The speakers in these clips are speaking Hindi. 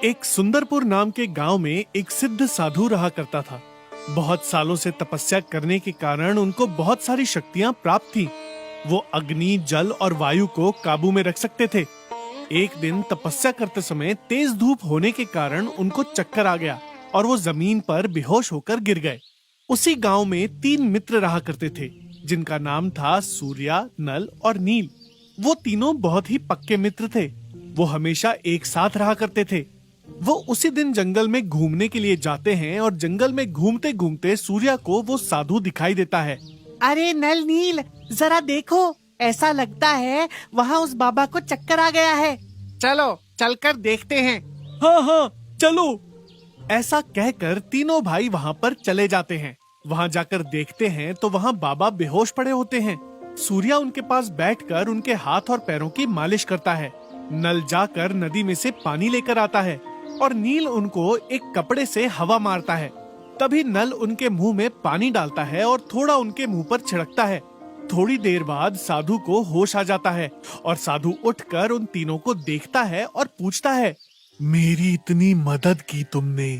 एक सुंदरपुर नाम के गांव में एक सिद्ध साधु रहा करता था। बहुत सालों से तपस्या करने के कारण उनको बहुत सारी शक्तियां प्राप्त थी। वो अग्नि, जल और वायु को काबू में रख सकते थे। एक दिन तपस्या करते समय तेज धूप होने के कारण उनको चक्कर आ गया और वो जमीन पर बेहोश होकर गिर गए। उसी गांव में 3 मित्र रहा करते थे जिनका नाम था सूर्या, नल और नील। वो तीनों बहुत ही पक्के मित्र थे। वो हमेशा एक साथ रहा करते थे। वो उसी दिन जंगल में घूमने के लिए जाते हैं और जंगल में घूमते घूमते सूर्या को वो साधु दिखाई देता है। अरे नल, नील, जरा देखो, ऐसा लगता है वहाँ उस बाबा को चक्कर आ गया है। चलो चलकर देखते हैं। हाँ हाँ चलो। ऐसा कहकर तीनों भाई वहाँ पर चले जाते हैं। वहाँ जाकर देखते हैं तो वहाँ बाबा बेहोश पड़े होते हैं। सूर्या उनके पास बैठकर उनके हाथ और पैरों की मालिश करता है। नल जाकर नदी में से पानी लेकर आता है और नील उनको एक कपड़े से हवा मारता है। तभी नल उनके मुंह में पानी डालता है और थोड़ा उनके मुंह पर छिड़कता है। थोड़ी देर बाद साधु को होश आ जाता है और साधु उठकर उन तीनों को देखता है और पूछता है, मेरी इतनी मदद की तुमने,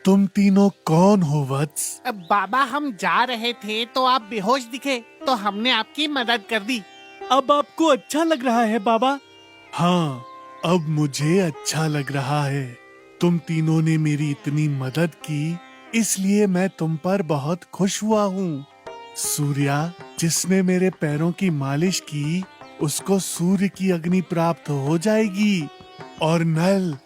तुम तीनों कौन हो वत्स? बाबा, हम जा रहे थे तो आप बेहोश दिखे तो हमने आपकी मदद कर दी। अब आपको अच्छा लग रहा है बाबा? हाँ, अब मुझे अच्छा लग रहा है। तुम तीनों ने मेरी इतनी मदद की, इसलिए मैं तुम पर बहुत खुश हुआ हूँ। सूर्या, जिसने मेरे पैरों की मालिश की, उसको सूर्य की अग्नि प्राप्त हो जाएगी। और नल,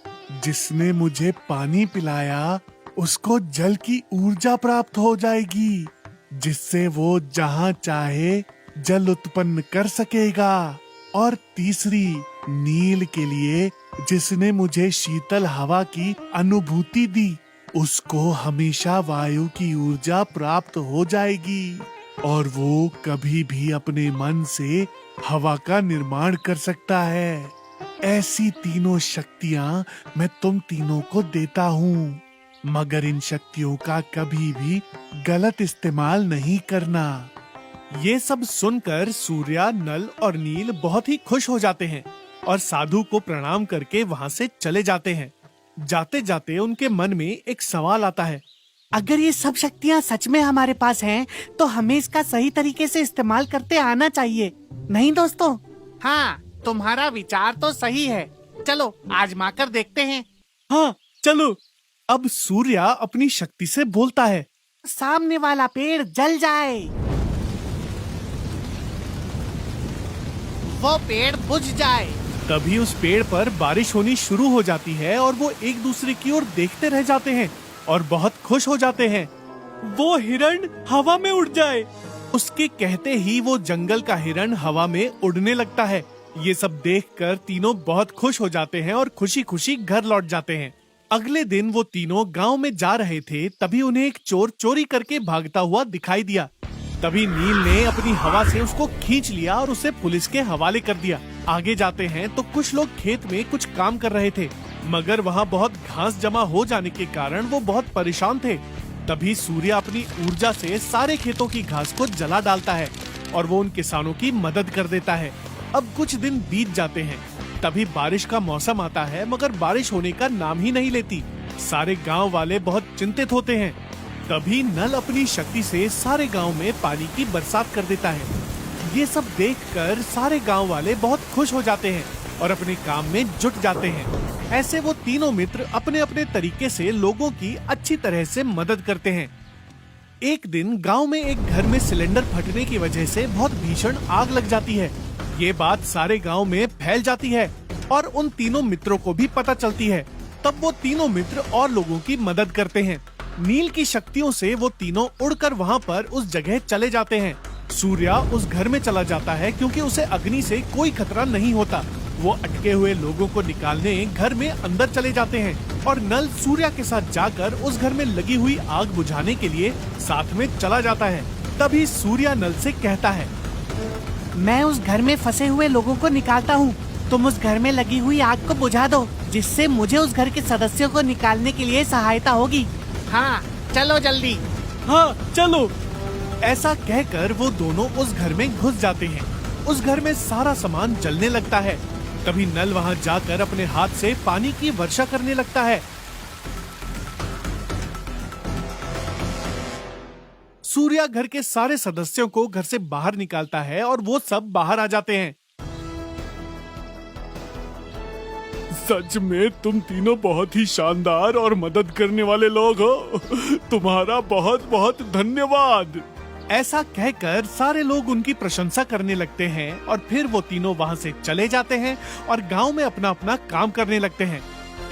जिसने मुझे पानी पिलाया, उसको जल की ऊर्जा प्राप्त हो जाएगी, जिससे वो जहाँ चाहे जल उत्पन्न कर सकेगा। और तीसरी, नील के लिए, जिसने मुझे शीतल हवा की अनुभूति दी, उसको हमेशा वायु की ऊर्जा प्राप्त हो जाएगी और वो कभी भी अपने मन से हवा का निर्माण कर सकता है। ऐसी तीनों शक्तियाँ मैं तुम तीनों को देता हूँ, मगर इन शक्तियों का कभी भी गलत इस्तेमाल नहीं करना। ये सब सुनकर सूर्या, नल और नील बहुत ही खुश हो जाते हैं और साधु को प्रणाम करके वहाँ से चले जाते हैं। जाते जाते उनके मन में एक सवाल आता है, अगर ये सब शक्तियाँ सच में हमारे पास हैं, तो हमें इसका सही तरीके से इस्तेमाल करते आना चाहिए, नहीं दोस्तों? हाँ, तुम्हारा विचार तो सही है। चलो आजमा कर देखते हैं। हाँ चलो। अब सूर्या अपनी शक्ति से बोलता है, सामने वाला पेड़ जल जाए, वो पेड़ बुझ जाए। तभी उस पेड़ पर बारिश होनी शुरू हो जाती है और वो एक दूसरे की ओर देखते रह जाते हैं और बहुत खुश हो जाते हैं। वो हिरण हवा में उड़ जाए। उसके कहते ही वो जंगल का हिरण हवा में उड़ने लगता है। ये सब देखकर तीनों बहुत खुश हो जाते हैं और खुशी खुशी घर लौट जाते हैं। अगले दिन वो तीनों गांव में जा रहे थे, तभी उन्हें एक चोर चोरी करके भागता हुआ दिखाई दिया। तभी नील ने अपनी हवा से उसको खींच लिया और उसे पुलिस के हवाले कर दिया। आगे जाते हैं तो कुछ लोग खेत में कुछ काम कर रहे थे, मगर वहाँ बहुत घास जमा हो जाने के कारण वो बहुत परेशान थे। तभी सूर्य अपनी ऊर्जा से सारे खेतों की घास को जला डालता है और वो उन किसानों की मदद कर देता है। अब कुछ दिन बीत जाते हैं। तभी बारिश का मौसम आता है, मगर बारिश होने का नाम ही नहीं लेती। सारे गांव वाले बहुत चिंतित होते हैं। तभी नल अपनी शक्ति से सारे गांव में पानी की बरसात कर देता है। ये सब देखकर सारे गांव वाले बहुत खुश हो जाते हैं और अपने काम में जुट जाते हैं। ऐसे वो तीनों मित्र अपने अपने तरीके से लोगों की अच्छी तरह से मदद करते हैं। एक दिन गांव में एक घर में सिलेंडर फटने की वजह से बहुत भीषण आग लग जाती है। ये बात सारे गांव में फैल जाती है और उन तीनों मित्रों को भी पता चलती है। तब वो तीनों मित्र और लोगों की मदद करते हैं। नील की शक्तियों से वो तीनों उड़कर वहाँ पर उस जगह चले जाते हैं। सूर्या उस घर में चला जाता है क्योंकि उसे अग्नि से कोई खतरा नहीं होता। वो अटके हुए लोगों को निकालने घर में अंदर चले जाते हैं और नल सूर्या के साथ जाकर उस घर में लगी हुई आग बुझाने के लिए साथ में चला जाता है। तभी सूर्या नल से कहता है, मैं उस घर में फंसे हुए लोगों को निकालता हूँ, तुम उस घर में लगी हुई आग को बुझा दो, जिससे मुझे उस घर के सदस्यों को निकालने के लिए सहायता होगी। हाँ चलो जल्दी। हाँ चलो। ऐसा कहकर वो दोनों उस घर में घुस जाते हैं। उस घर में सारा सामान जलने लगता है। तभी नल वहां जाकर अपने हाथ से पानी की वर्षा करने लगता है। सूर्या घर के सारे सदस्यों को घर से बाहर निकालता है और वो सब बाहर आ जाते हैं। सच में तुम तीनों बहुत ही शानदार और मदद करने वाले लोग हो। तुम्हारा बहुत बहुत धन्यवाद। ऐसा कहकर सारे लोग उनकी प्रशंसा करने लगते हैं और फिर वो तीनों वहां से चले जाते हैं और गांव में अपना अपना काम करने लगते हैं।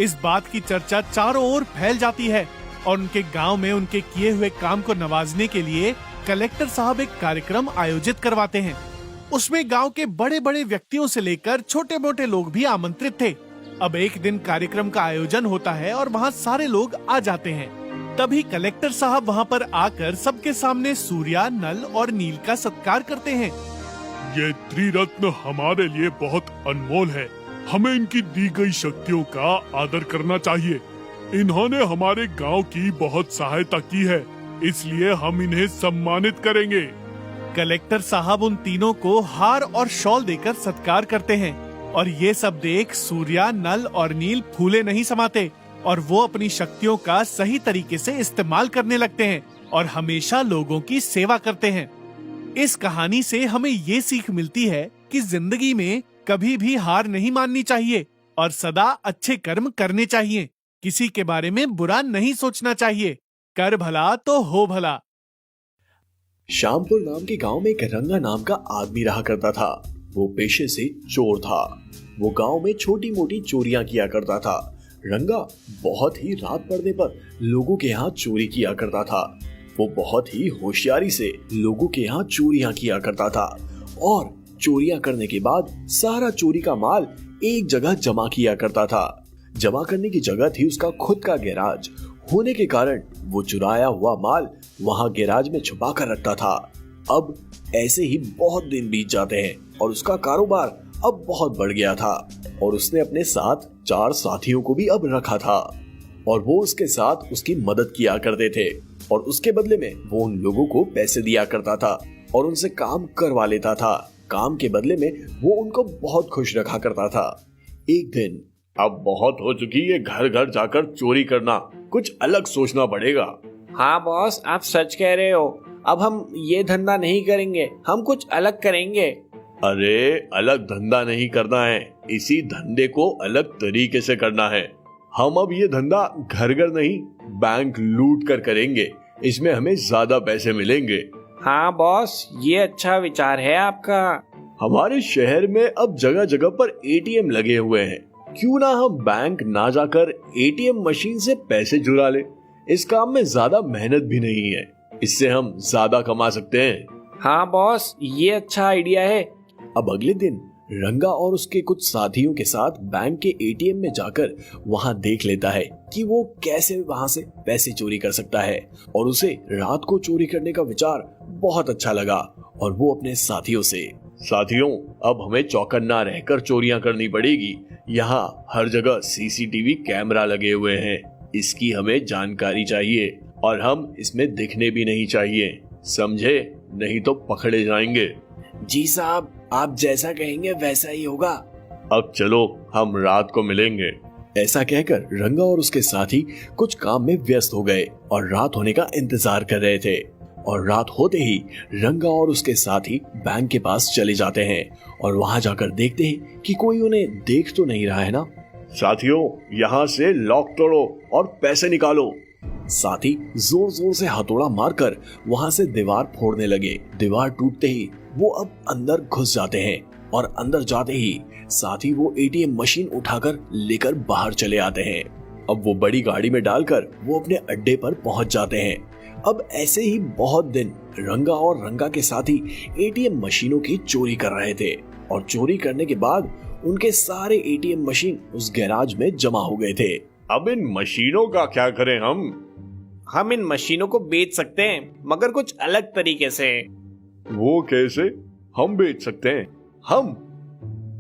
इस बात की चर्चा चारों ओर फैल जाती है और उनके गांव में उनके किए हुए काम को नवाजने के लिए कलेक्टर साहब एक कार्यक्रम आयोजित करवाते हैं। उसमें गांव के बड़े बड़े व्यक्तियों से लेकर छोटे मोटे लोग भी आमंत्रित थे। अब एक दिन कार्यक्रम का आयोजन होता है और वहाँ सारे लोग आ जाते हैं। तभी कलेक्टर साहब वहाँ पर आकर सबके सामने सूर्या, नल और नील का सत्कार करते हैं। ये त्रिरत्न हमारे लिए बहुत अनमोल है। हमें इनकी दी गई शक्तियों का आदर करना चाहिए। इन्होंने हमारे गांव की बहुत सहायता की है, इसलिए हम इन्हें सम्मानित करेंगे। कलेक्टर साहब उन तीनों को हार और शॉल देकर सत्कार करते हैं और ये सब देख सूर्या, नल और नील फूले नहीं समाते और वो अपनी शक्तियों का सही तरीके से इस्तेमाल करने लगते हैं और हमेशा लोगों की सेवा करते हैं। इस कहानी से हमें ये सीख मिलती है कि जिंदगी में कभी भी हार नहीं माननी चाहिए और सदा अच्छे कर्म करने चाहिए। किसी के बारे में बुरा नहीं सोचना चाहिए। कर भला तो हो भला। श्यामपुर नाम के गांव में एक रंगा नाम का आदमी रहा करता था। वो पेशे से चोर था। वो गांव में छोटी मोटी चोरियां किया करता था। रंगा बहुत ही रात पड़ने पर लोगों के यहाँ चोरी किया करता था। वो बहुत ही होशियारी से लोगों के यहाँ चोरियां किया करता था और चोरियां करने के बाद सारा चोरी का माल एक जगह जमा किया करता था। जमा करने की जगह थी उसका खुद का गैराज होने के कारण वो चुराया हुआ माल वहां गैराज में छुपा कर रखता था। अब ऐसे ही बहुत दिन बीत जाते हैं और उसका कारोबार अब बहुत बढ़ गया था और उसने अपने साथ 4 साथियों को भी अब रखा था और वो उसके साथ उसकी मदद किया करते थे और उसके बदले में वो उन लोगों को पैसे दिया करता था और उनसे काम करवा लेता था। काम के बदले में वो उनको बहुत खुश रखा करता था। एक दिन, अब बहुत हो चुकी है घर घर जाकर चोरी करना, कुछ अलग सोचना पड़ेगा। हाँ बॉस, आप सच कह रहे हो। अब हम ये धंधा नहीं करेंगे, हम कुछ अलग करेंगे। अरे अलग धंधा नहीं करना है, इसी धंधे को अलग तरीके से करना है। हम अब ये धंधा घर घर नहीं बैंक लूट कर करेंगे, इसमें हमें ज्यादा पैसे मिलेंगे। हाँ बॉस, ये अच्छा विचार है आपका। हमारे शहर में अब जगह जगह पर एटीएम लगे हुए हैं, क्यों ना हम बैंक ना जाकर एटीएम मशीन से पैसे चुरा ले। इस काम में ज्यादा मेहनत भी नहीं है, इससे हम ज्यादा कमा सकते हैं। हाँ बॉस, ये अच्छा आइडिया है। अब अगले दिन रंगा और उसके कुछ साथियों के साथ बैंक के एटीएम में जाकर वहां देख लेता है कि वो कैसे वहां से पैसे चोरी कर सकता है और उसे रात को चोरी करने का विचार बहुत अच्छा लगा और वो अपने साथियों से, साथियों अब हमें चौकन्ना रहकर चोरियां करनी पड़ेगी। यहाँ हर जगह सीसीटीवी कैमरा लगे हुए हैं, इसकी हमें जानकारी चाहिए और हम इसमें दिखने भी नहीं चाहिए, समझे? नहीं तो पकड़े जाएंगे। जी साहब, आप जैसा कहेंगे वैसा ही होगा। अब चलो हम रात को मिलेंगे। ऐसा कहकर रंगा और उसके साथी कुछ काम में व्यस्त हो गए और रात होने का इंतजार कर रहे थे। और रात होते ही रंगा और उसके साथी बैंक के पास चले जाते हैं और वहां जाकर देखते हैं कि कोई उन्हें देख तो नहीं रहा है ना। साथियों, यहाँ से लॉक तोड़ो और पैसे निकालो। साथी जोर जोर से हथौड़ा मारकर वहां से दीवार फोड़ने लगे। दीवार टूटते ही वो अब अंदर घुस जाते हैं और अंदर जाते ही साथी वो एटीएम मशीन उठाकर लेकर बाहर चले आते हैं। अब वो बड़ी गाड़ी में डालकर वो अपने अड्डे पर पहुंच जाते हैं। अब ऐसे ही बहुत दिन रंगा और रंगा के साथी एटीएम मशीनों की चोरी कर रहे थे और चोरी करने के बाद उनके सारे एटीएम मशीन उस गैराज में जमा हो गए थे। अब इन मशीनों का क्या करें हम इन मशीनों को बेच सकते हैं, मगर कुछ अलग तरीके से। वो कैसे? हम बेच सकते हैं?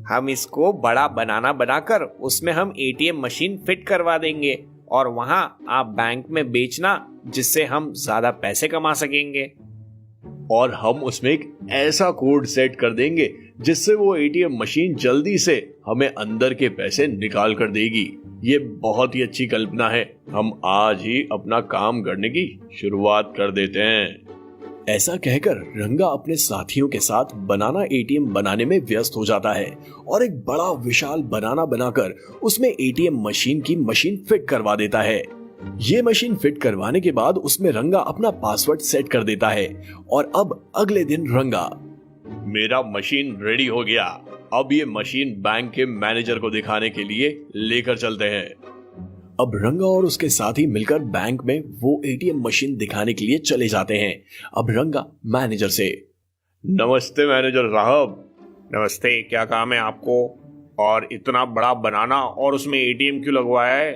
हम इसको बड़ा बनाकर उसमें हम एटीएम मशीन फिट करवा देंगे और वहां आप बैंक में बेचना, जिससे हम ज्यादा पैसे कमा सकेंगे। और हम उसमें एक ऐसा कोड सेट कर देंगे जिससे वो एटीएम मशीन जल्दी से हमें अंदर के पैसे निकाल कर देगी। ये बहुत ही अच्छी कल्पना है। हम आज ही अपना काम करने की शुरुआत कर देते हैं। ऐसा कहकर रंगा अपने साथियों के साथ बनाना एटीएम बनाने में व्यस्त हो जाता है और एक बड़ा विशाल बनाना बनाकर उसमें एटीएम मशीन की मशीन फिट करवा देता है। ये मशीन फिट करवाने के बाद उसमें रंगा अपना पासवर्ड सेट कर देता है और अब अगले दिन रंगा, मेरा मशीन रेडी हो गया। अब ये मशीन बैंक के मैनेजर को दिखाने के लिए लेकर चलते हैं। अब रंगा और उसके साथी मिलकर बैंक में वो एटीएम मशीन दिखाने के लिए चले जाते हैं। अब रंगा मैनेजर से, नमस्ते मैनेजर साहब। नमस्ते, क्या काम है आपको? और इतना बड़ा बनाना और उसमें एटीएम क्यों लगवाया है?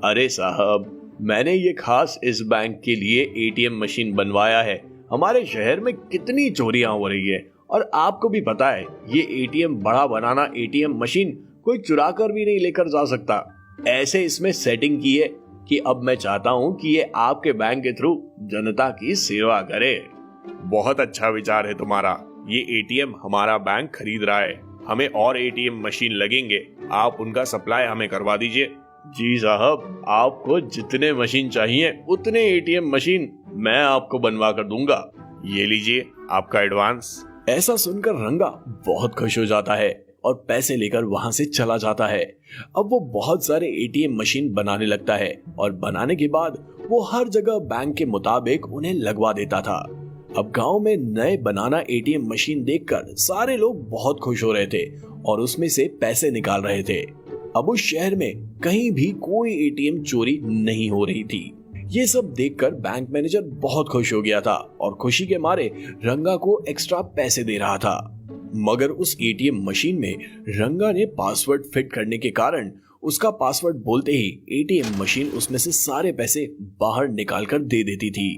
अरे साहब, मैंने ये खास इस बैंक के लिए एटीएम मशीन बनवाया है। हमारे शहर में कितनी चोरियां हो रही है और आपको भी पता है ये एटीएम बड़ा बनाना एटीएम मशीन कोई चुरा कर भी नहीं लेकर जा सकता। ऐसे इसमें सेटिंग की है कि अब मैं चाहता हूँ कि ये आपके बैंक के थ्रू जनता की सेवा करे। बहुत अच्छा विचार है तुम्हारा। ये एटीएम हमारा बैंक खरीद रहा है, हमें और एटीएम मशीन लगेंगे। आप उनका सप्लाई हमें करवा दीजिए। जी साहब, आपको जितने मशीन चाहिए उतने एटीएम मशीन मैं आपको बनवा कर दूंगा। ये लीजिए आपका एडवांस। ऐसा सुनकर रंगा बहुत खुश हो जाता है और पैसे लेकर वहां से चला जाता है। अब वो बहुत सारे एटीएम मशीन बनाने लगता है और बनाने के बाद वो हर जगह बैंक के मुताबिक उन्हें लगवा देता था। अब गांव में नए बनाना एटीएम मशीन देखकर सारे लोग बहुत खुश हो रहे थे और उसमें से पैसे निकाल रहे थे। अब उस शहर में कहीं भी कोई एटीएम चोरी नहीं हो रही थी। ये सब देखकर बैंक मैनेजर बहुत खुश हो गया था और खुशी के मारे रंगा को एक्स्ट्रा पैसे दे रहा था। मगर उस एटीएम मशीन में रंगा ने पासवर्ड फिट करने के कारण उसका पासवर्ड बोलते ही एटीएम मशीन उसमें से सारे पैसे बाहर निकाल कर दे देती थी।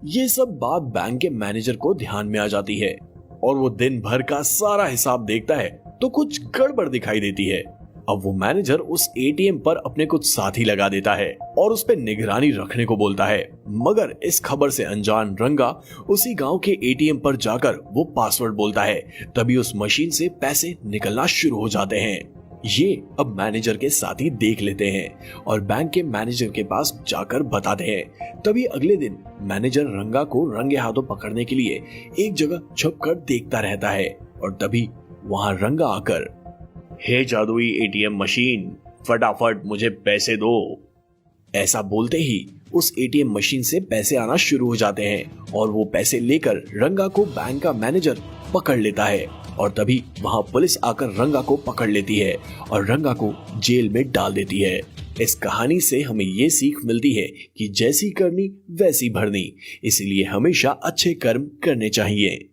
ये सब बात बैंक के मैनेजर को ध्यान में आ जाती है और वो दिन भर का सारा हिसाब देखता है तो कुछ गड़बड़ दिखाई देती है। अब वो मैनेजर उस एटीएम पर अपने कुछ साथी लगा देता है और उस पर निगरानी रखने को बोलता है। मगर इस खबर से अनजान रंगा उसी गांव के एटीएम पर जाकर वो पासवर्ड बोलता है। तभी उस मशीन से पैसे निकलना शुरू हो जाते हैं। ये अब मैनेजर के साथी देख लेते हैं और बैंक के मैनेजर के पास जाकर बताते हैं। तभी अगले दिन मैनेजर रंगा को रंगे हाथों पकड़ने के लिए एक जगह छुपकर देखता रहता है और तभी वहां रंगा आकर, हे जादुई एटीएम मशीन, फटाफट मुझे पैसे दो। ऐसा बोलते ही उस एटीएम मशीन से पैसे आना शुरू हो जाते हैं और वो पैसे लेकर रंगा को बैंक का मैनेजर पकड़ लेता है और तभी वहां पुलिस आकर रंगा को पकड़ लेती है और रंगा को जेल में डाल देती है। इस कहानी से हमें ये सीख मिलती है कि जैसी करनी वैसी भरनी, इसलिए हमेशा अच्छे कर्म करने चाहिए।